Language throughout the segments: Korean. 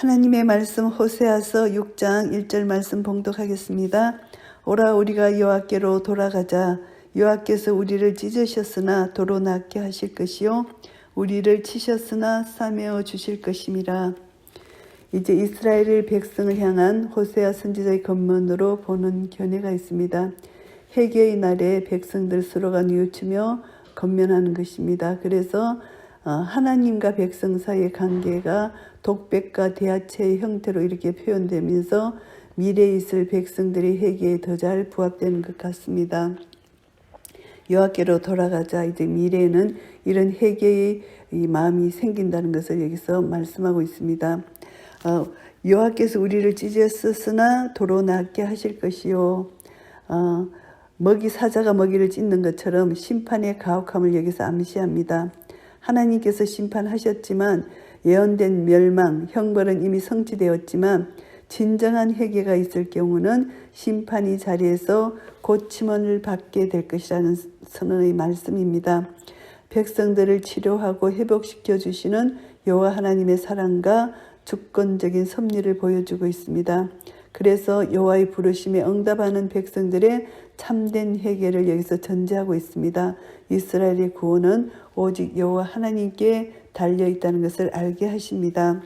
하나님의 말씀 호세아서 6장 1절 말씀 봉독하겠습니다. 오라 우리가 여호와께로 돌아가자. 여호와께서 우리를 찢으셨으나 도로 낫게 하실 것이요 우리를 치셨으나 싸매어 주실 것임이라. 이제 이스라엘 백성을 향한 호세아 선지자의 검문으로 보는 견해가 있습니다. 회개의 날에 백성들 서로가 뉘우치며 권면하는 것입니다. 그래서 하나님과 백성 사이의 관계가 독백과 대하체의 형태로 이렇게 표현되면서 미래에 있을 백성들의 회개에 더 잘 부합되는 것 같습니다. 여호와께로 돌아가자. 이제 미래에는 이런 회개의 마음이 생긴다는 것을 여기서 말씀하고 있습니다. 여호와께서 우리를 찢었으나 도로 낫게 하실 것이요. 사자가 먹이를 찢는 것처럼 심판의 가혹함을 여기서 암시합니다. 하나님께서 심판하셨지만 예언된 멸망, 형벌은 이미 성취되었지만 진정한 회개가 있을 경우는 심판이 자리에서 고침을 받게 될 것이라는 선언의 말씀입니다. 백성들을 치료하고 회복시켜 주시는 여호와 하나님의 사랑과 주권적인 섭리를 보여주고 있습니다. 그래서 여호와의 부르심에 응답하는 백성들의 참된 회개를 여기서 전제하고 있습니다. 이스라엘의 구원은 오직 여호와 하나님께 달려있다는 것을 알게 하십니다.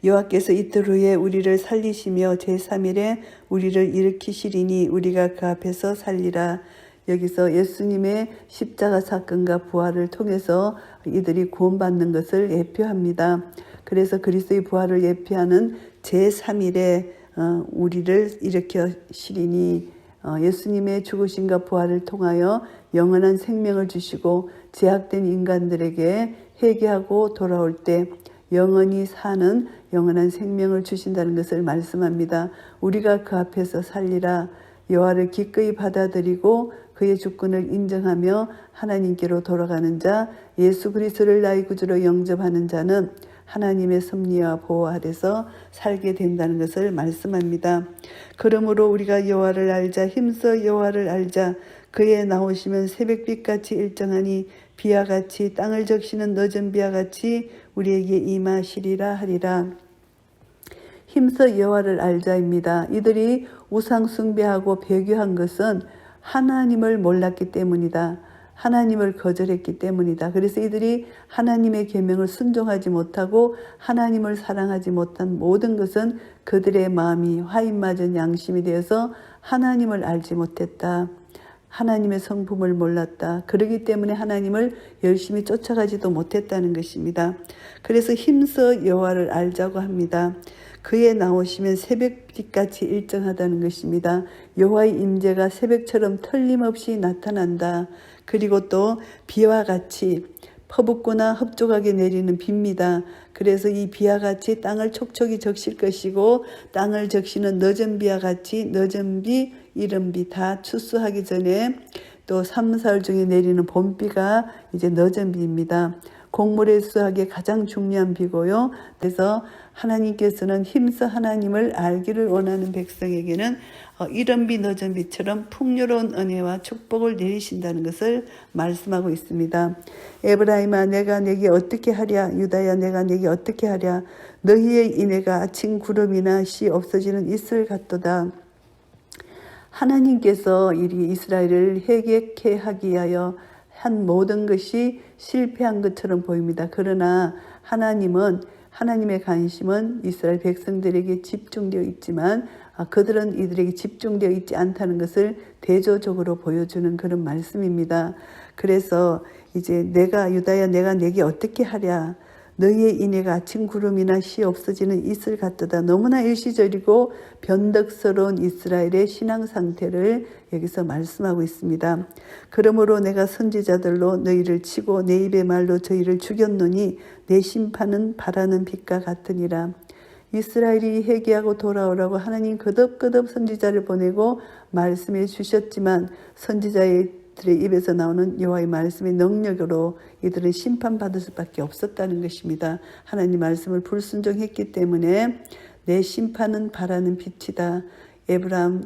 여호와께서 이틀 후에 우리를 살리시며 제3일에 우리를 일으키시리니 우리가 그 앞에서 살리라. 여기서 예수님의 십자가 사건과 부활을 통해서 이들이 구원받는 것을 예표합니다. 그래서 그리스도의 부활을 예표하는 제3일에 우리를 일으키시리니 예수님의 죽으심과 부활을 통하여 영원한 생명을 주시고 제약된 인간들에게 회개하고 돌아올 때 영원히 사는 영원한 생명을 주신다는 것을 말씀합니다. 우리가 그 앞에서 살리라. 여호와를 기꺼이 받아들이고 그의 주권을 인정하며 하나님께로 돌아가는 자, 예수 그리스도를 나의 구주로 영접하는 자는 하나님의 섭리와 보호 아래서 살게 된다는 것을 말씀합니다. 그러므로 우리가 여호와를 알자. 힘써 여호와를 알자. 그의 나오시면 새벽빛같이 일정하니 비와 같이 땅을 적시는 늦은 비와 같이 우리에게 임하시리라 하리라. 힘써 여호와를 알자입니다. 이들이 우상 숭배하고 배교한 것은 하나님을 몰랐기 때문이다. 하나님을 거절했기 때문이다. 그래서 이들이 하나님의 계명을 순종하지 못하고 하나님을 사랑하지 못한 모든 것은 그들의 마음이 화인맞은 양심이 되어서 하나님을 알지 못했다. 하나님의 성품을 몰랐다. 그러기 때문에 하나님을 열심히 쫓아가지도 못했다는 것입니다. 그래서 힘써 여호와를 알자고 합니다. 그의 나오시면 새벽빛같이 일정하다는 것입니다. 여호와의 임재가 새벽처럼 틀림없이 나타난다. 그리고 또 비와 같이 퍼붓거나 흡족하게 내리는 비입니다. 그래서 이 비와 같이 땅을 촉촉이 적실 것이고 땅을 적시는 늦은 비와 같이 늦은 비, 이른 비 다 추수하기 전에 또 3, 4월 중에 내리는 봄비가 이제 늦은 비입니다. 곡물의 수확에 가장 중요한 비고요. 그래서 하나님께서는 힘써 하나님을 알기를 원하는 백성에게는 이른 비 늦은 비처럼 풍요로운 은혜와 축복을 내리신다는 것을 말씀하고 있습니다. 에브라임아 내가 내게 어떻게 하랴. 유다야 내가 내게 어떻게 하랴. 너희의 인애가 아침 구름이나 씨 없어지는 이슬 같도다. 하나님께서 이 이스라엘을 회개케 하기 위하여 한 모든 것이 실패한 것처럼 보입니다. 그러나 하나님의 관심은 이스라엘 백성들에게 집중되어 있지만 그들은 이들에게 집중되어 있지 않다는 것을 대조적으로 보여주는 그런 말씀입니다. 그래서 이제 유다야 내가 내게 어떻게 하랴. 너희의 인애가 아침 구름이나 씨 없어지는 이슬 같도다. 너무나 일시적이고 변덕스러운 이스라엘의 신앙 상태를 여기서 말씀하고 있습니다. 그러므로 내가 선지자들로 너희를 치고 내 입의 말로 저희를 죽였노니 내 심판은 바라는 빛과 같으니라. 이스라엘이 회개하고 돌아오라고 하나님 거듭거듭 선지자를 보내고 말씀해 주셨지만 선지자들의 입에서 나오는 여호와의 말씀의 능력으로 이들은 심판받을 수밖에 없었다는 것입니다. 하나님 말씀을 불순종했기 때문에 내 심판은 바라는 빛이다. 에브라임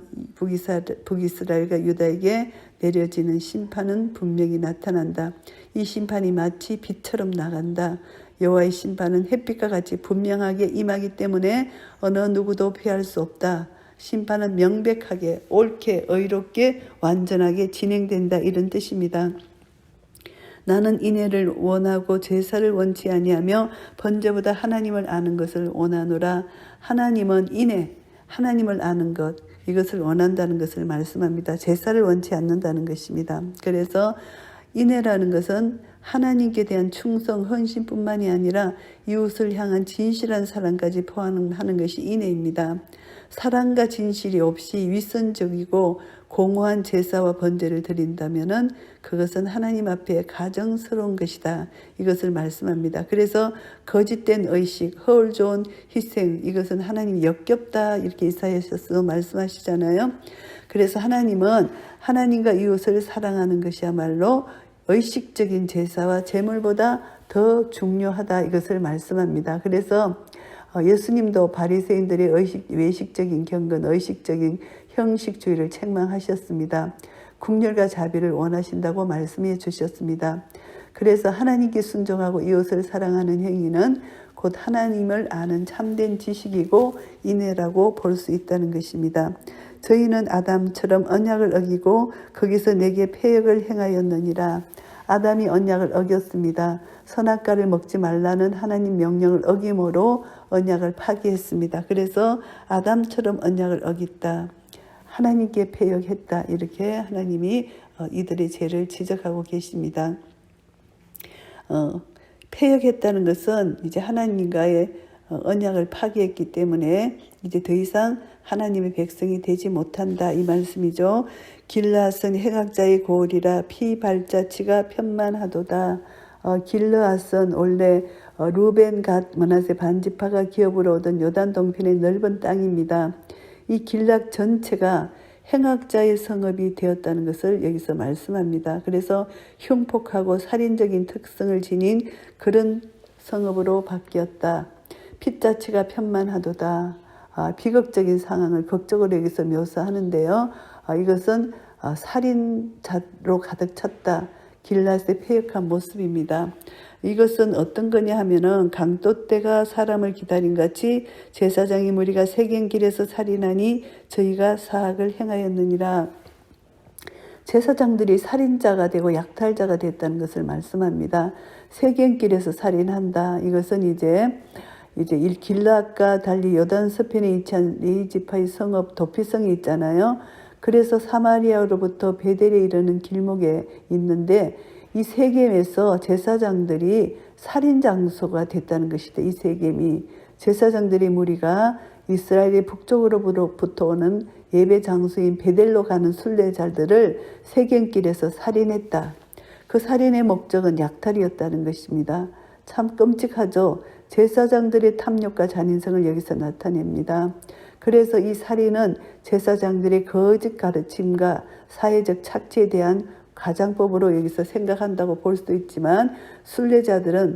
북이스라엘과 유다에게 내려지는 심판은 분명히 나타난다. 이 심판이 마치 빛처럼 나간다. 여호와의 심판은 햇빛과 같이 분명하게 임하기 때문에 어느 누구도 피할 수 없다. 심판은 명백하게 옳게 의롭게 완전하게 진행된다 이런 뜻입니다. 나는 인애를 원하고 제사를 원치 아니하며 번제보다 하나님을 아는 것을 원하노라. 하나님은 인애, 하나님을 아는 것 이것을 원한다는 것을 말씀합니다. 제사를 원치 않는다는 것입니다. 그래서 인애라는 것은 하나님께 대한 충성, 헌신뿐만이 아니라 이웃을 향한 진실한 사랑까지 포함하는 것이 인애입니다. 사랑과 진실이 없이 윗선적이고 공허한 제사와 번제를 드린다면은 그것은 하나님 앞에 가정스러운 것이다. 이것을 말씀합니다. 그래서 거짓된 의식, 허울 좋은 희생 이것은 하나님 역겹다 이렇게 이사야서서 말씀하시잖아요. 그래서 하나님은 하나님과 이웃을 사랑하는 것이야말로 의식적인 제사와 제물보다 더 중요하다 이것을 말씀합니다. 그래서 예수님도 바리새인들의 외식적인 경건, 의식적인 형식주의를 책망하셨습니다. 국률과 자비를 원하신다고 말씀해 주셨습니다. 그래서 하나님께 순종하고 이웃을 사랑하는 행위는 곧 하나님을 아는 참된 지식이고 인애라고 볼 수 있다는 것입니다. 저희는 아담처럼 언약을 어기고 거기서 내게 패역을 행하였느니라. 아담이 언약을 어겼습니다. 선악과를 먹지 말라는 하나님 명령을 어김으로 언약을 파기했습니다. 그래서 아담처럼 언약을 어겼다. 하나님께 패역했다. 이렇게 하나님이 이들의 죄를 지적하고 계십니다. 패역했다는 것은 이제 하나님과의 언약을 파기했기 때문에 이제 더 이상 하나님의 백성이 되지 못한다 이 말씀이죠. 길르앗은 해각자의 고을이라 피 발자취가 편만하도다. 길르앗은 원래 루벤 갓 므낫세 반지파가 기업으로 얻은 요단 동편의 넓은 땅입니다. 이 길르앗 전체가 행악자의 성읍이 되었다는 것을 여기서 말씀합니다. 그래서 흉폭하고 살인적인 특성을 지닌 그런 성읍으로 바뀌었다. 핏자취가 편만하도다. 비극적인 상황을 극적으로 여기서 묘사하는데요. 이것은 살인자로 가득 찼다. 길르앗의 패역한 모습입니다. 이것은 어떤 거냐 하면은 강도떼가 사람을 기다린 같이 제사장의 무리가 세겜길에서 살인하니 저희가 사악을 행하였느니라. 제사장들이 살인자가 되고 약탈자가 됐다는 것을 말씀합니다. 세겜길에서 살인한다. 이것은 이제 길르앗과 달리 요단 서편에 위치한 레위지파의 성읍 도피성이 있잖아요. 그래서 사마리아로부터 베델에 이르는 길목에 있는데 이 세겜에서 제사장들이 살인 장소가 됐다는 것이다. 이 세겜이 제사장들의 무리가 이스라엘의 북쪽으로부터 오는 예배 장소인 베델로 가는 순례자들을 세겜길에서 살인했다. 그 살인의 목적은 약탈이었다는 것입니다. 참 끔찍하죠. 제사장들의 탐욕과 잔인성을 여기서 나타냅니다. 그래서 이 살인은 제사장들의 거짓 가르침과 사회적 착취에 대한 가장법으로 여기서 생각한다고 볼 수도 있지만 순례자들을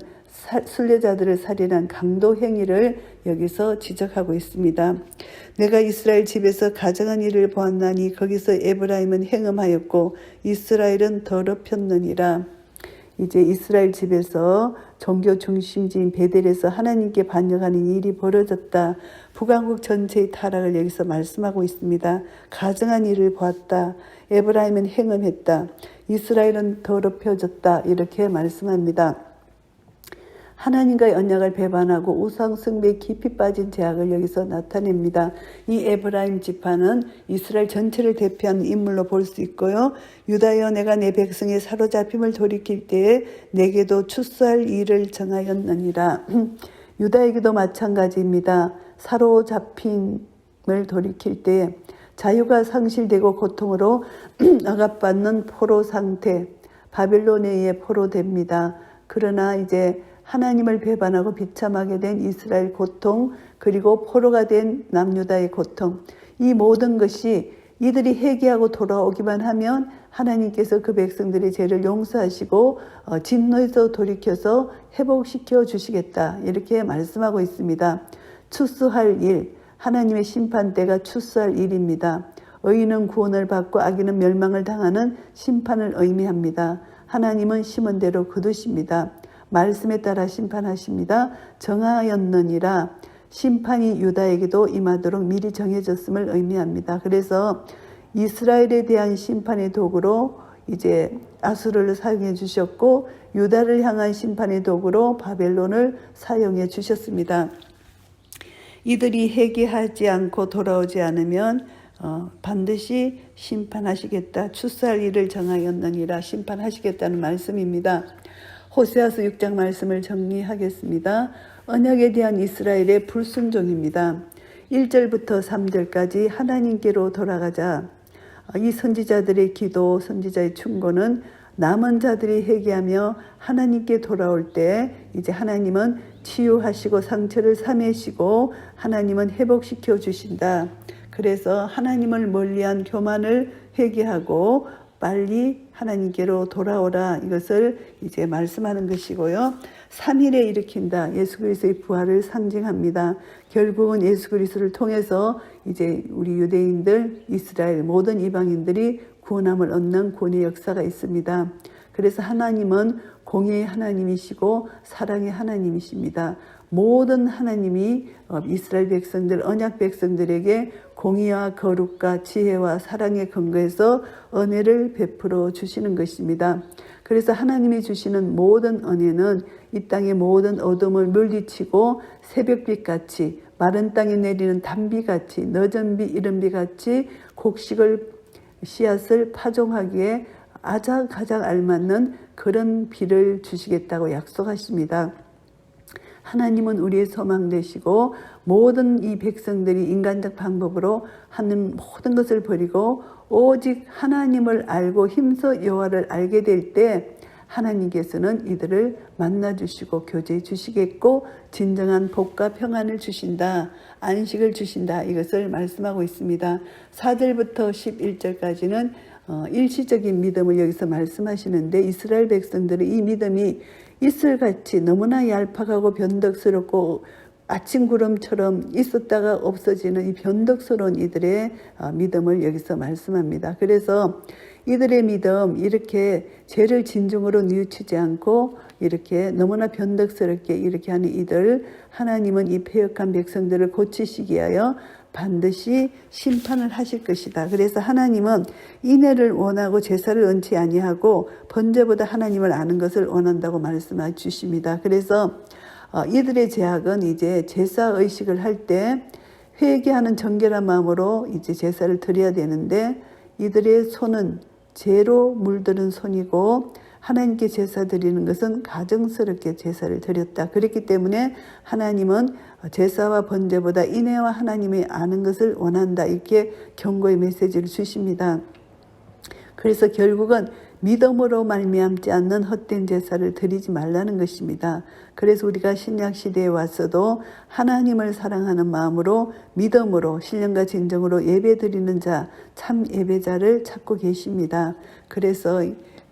살인한 강도 행위를 여기서 지적하고 있습니다. 내가 이스라엘 집에서 가증한 일을 보았나니 거기서 에브라임은 행음하였고 이스라엘은 더럽혔느니라. 이제 이스라엘 집에서 종교 중심지인 베델에서 하나님께 반역하는 일이 벌어졌다. 북왕국 전체의 타락을 여기서 말씀하고 있습니다. 가증한 일을 보았다. 에브라임은 행음했다. 이스라엘은 더럽혀졌다. 이렇게 말씀합니다. 하나님과의 언약을 배반하고 우상 숭배에 깊이 빠진 죄악을 여기서 나타냅니다. 이 에브라임 지파는 이스라엘 전체를 대표하는 인물로 볼 수 있고요. 유다여 내가 내 백성의 사로잡힘을 돌이킬 때에 내게도 추수할 일을 정하였느니라. 유다에게도 마찬가지입니다. 사로잡힘을 돌이킬 때 자유가 상실되고 고통으로 억압받는 포로 상태, 바벨론에 의해 포로됩니다. 그러나 이제 하나님을 배반하고 비참하게 된 이스라엘 고통, 그리고 포로가 된 남유다의 고통, 이 모든 것이 이들이 회개하고 돌아오기만 하면 하나님께서 그 백성들의 죄를 용서하시고 진노에서 돌이켜서 회복시켜 주시겠다. 이렇게 말씀하고 있습니다. 추수할 일, 하나님의 심판대가 추수할 일입니다. 의인은 구원을 받고 악인은 멸망을 당하는 심판을 의미합니다. 하나님은 심은 대로 거두십니다. 말씀에 따라 심판하십니다. 정하였느니라. 심판이 유다에게도 임하도록 미리 정해졌음을 의미합니다. 그래서 이스라엘에 대한 심판의 도구로 이제 아수르를 사용해 주셨고, 유다를 향한 심판의 도구로 바벨론을 사용해 주셨습니다. 이들이 회개하지 않고 돌아오지 않으면 반드시 심판하시겠다. 추수할 일을 정하였느니라. 심판하시겠다는 말씀입니다. 호세아서 6장 말씀을 정리하겠습니다. 언약에 대한 이스라엘의 불순종입니다. 1절부터 3절까지 하나님께로 돌아가자. 이 선지자들의 기도, 선지자의 충고는 남은 자들이 회개하며 하나님께 돌아올 때 이제 하나님은 치유하시고 상처를 사매시고 하나님은 회복시켜 주신다. 그래서 하나님을 멀리한 교만을 회개하고 빨리 하나님께로 돌아오라, 이것을 이제 말씀하는 것이고요. 3일에 일으킨다. 예수 그리스도의 부활을 상징합니다. 결국은 예수 그리스도를 통해서 이제 우리 유대인들, 이스라엘 모든 이방인들이 구원함을 얻는 구원의 역사가 있습니다. 그래서 하나님은 공의의 하나님이시고 사랑의 하나님이십니다. 모든 하나님이 이스라엘 백성들, 언약 백성들에게 공의와 거룩과 지혜와 사랑에 근거해서 은혜를 베풀어 주시는 것입니다. 그래서 하나님이 주시는 모든 은혜는 이 땅의 모든 어둠을 물리치고 새벽빛같이, 마른 땅에 내리는 단비같이, 늦은 비 이른 비같이 곡식을 씨앗을 파종하기에 가장 알맞는 그런 비를 주시겠다고 약속하십니다. 하나님은 우리의 소망 되시고, 모든 이 백성들이 인간적 방법으로 하는 모든 것을 버리고 오직 하나님을 알고 힘써 여호와를 알게 될 때 하나님께서는 이들을 만나주시고 교제해 주시겠고 진정한 복과 평안을 주신다, 안식을 주신다, 이것을 말씀하고 있습니다. 4절부터 11절까지는 일시적인 믿음을 여기서 말씀하시는데, 이스라엘 백성들의 이 믿음이 이슬같이 너무나 얄팍하고 변덕스럽고 아침 구름처럼 있었다가 없어지는 이 변덕스러운 이들의 믿음을 여기서 말씀합니다. 그래서 이들의 믿음, 이렇게 죄를 진중으로 뉘우치지 않고 이렇게 너무나 변덕스럽게 이렇게 하는 이들, 하나님은 이 패역한 백성들을 고치시기 위하여 반드시 심판을 하실 것이다. 그래서 하나님은 인애를 원하고 제사를 원치 아니하고 번제보다 하나님을 아는 것을 원한다고 말씀해 주십니다. 그래서 이들의 제약은 이제 제사 의식을 할 때 회개하는 정결한 마음으로 이제 제사를 드려야 되는데, 이들의 손은 죄로 물드는 손이고 하나님께 제사 드리는 것은 가증스럽게 제사를 드렸다. 그렇기 때문에 하나님은 제사와 번제보다 인애와 하나님의 아는 것을 원한다, 이렇게 경고의 메시지를 주십니다. 그래서 결국은 믿음으로 말미암지 않는 헛된 제사를 드리지 말라는 것입니다. 그래서 우리가 신약 시대에 와서도 하나님을 사랑하는 마음으로 믿음으로 신령과 진정으로 예배 드리는 자, 참 예배자를 찾고 계십니다. 그래서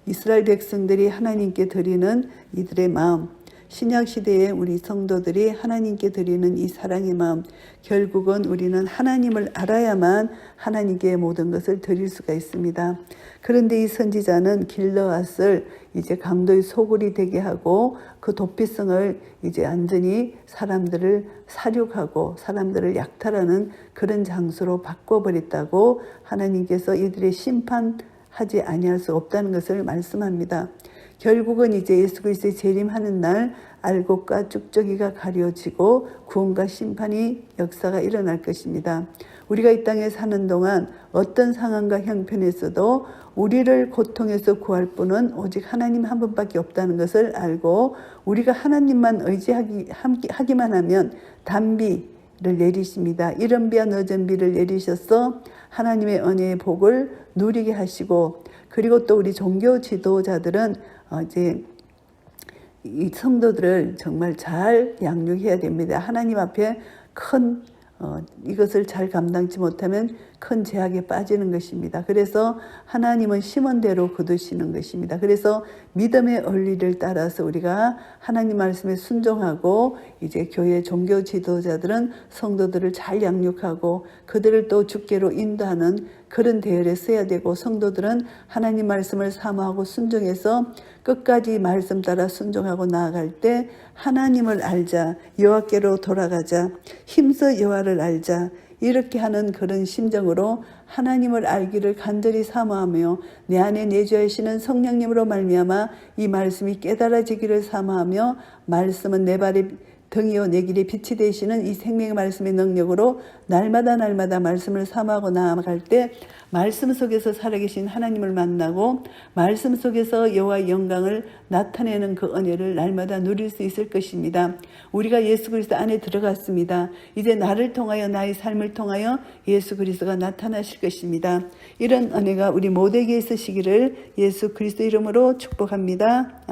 이스라엘 백성들이 하나님께 드리는 이들의 마음, 신약 시대에 우리 성도들이 하나님께 드리는 이 사랑의 마음, 결국은 우리는 하나님을 알아야만 하나님께 모든 것을 드릴 수가 있습니다. 그런데 이 선지자는 길르앗을 이제 강도의 소굴이 되게 하고 그 도피성을 이제 완전히 사람들을 살육하고 사람들을 약탈하는 그런 장소로 바꿔버렸다고 하나님께서 이들의 심판하지 아니할 수 없다는 것을 말씀합니다. 결국은 이제 예수 그리스도의 재림하는 날 알곡과 쭉저기가 가려지고 구원과 심판이 역사가 일어날 것입니다. 우리가 이 땅에 사는 동안 어떤 상황과 형편에서도 우리를 고통에서 구할 분은 오직 하나님 한 분밖에 없다는 것을 알고, 우리가 하나님만 의지하기만 하면 단비를 내리십니다. 이른 비와 늦은 비를 내리셔서 하나님의 은혜의 복을 누리게 하시고, 그리고 또 우리 종교 지도자들은 이제 이 성도들을 정말 잘 양육해야 됩니다. 하나님 앞에 큰 이것을 잘 감당치 못하면 큰 제약에 빠지는 것입니다. 그래서 하나님은 심은 대로 거두시는 것입니다. 그래서 믿음의 원리를 따라서 우리가 하나님 말씀에 순종하고 이제 교회 종교 지도자들은 성도들을 잘 양육하고 그들을 또 주께로 인도하는 그런 대열에 서야 되고, 성도들은 하나님 말씀을 사모하고 순종해서 끝까지 말씀 따라 순종하고 나아갈 때 하나님을 알자, 여호와께로 돌아가자, 힘써 여호와를 알자, 이렇게 하는 그런 심정으로 하나님을 알기를 간절히 사모하며 내 안에 내주하시는 성령님으로 말미암아 이 말씀이 깨달아지기를 사모하며, 말씀은 내 발의 등이요 내 길의 빛이 되시는 이 생명의 말씀의 능력으로 날마다 말씀을 사모하고 나아갈 때 말씀 속에서 살아계신 하나님을 만나고 말씀 속에서 여호와의 영광을 나타내는 그 은혜를 날마다 누릴 수 있을 것입니다. 우리가 예수 그리스도 안에 들어갔습니다. 이제 나를 통하여, 나의 삶을 통하여 예수 그리스도가 나타나실 것입니다. 이런 은혜가 우리 모두에게 있으시기를 예수 그리스도 이름으로 축복합니다.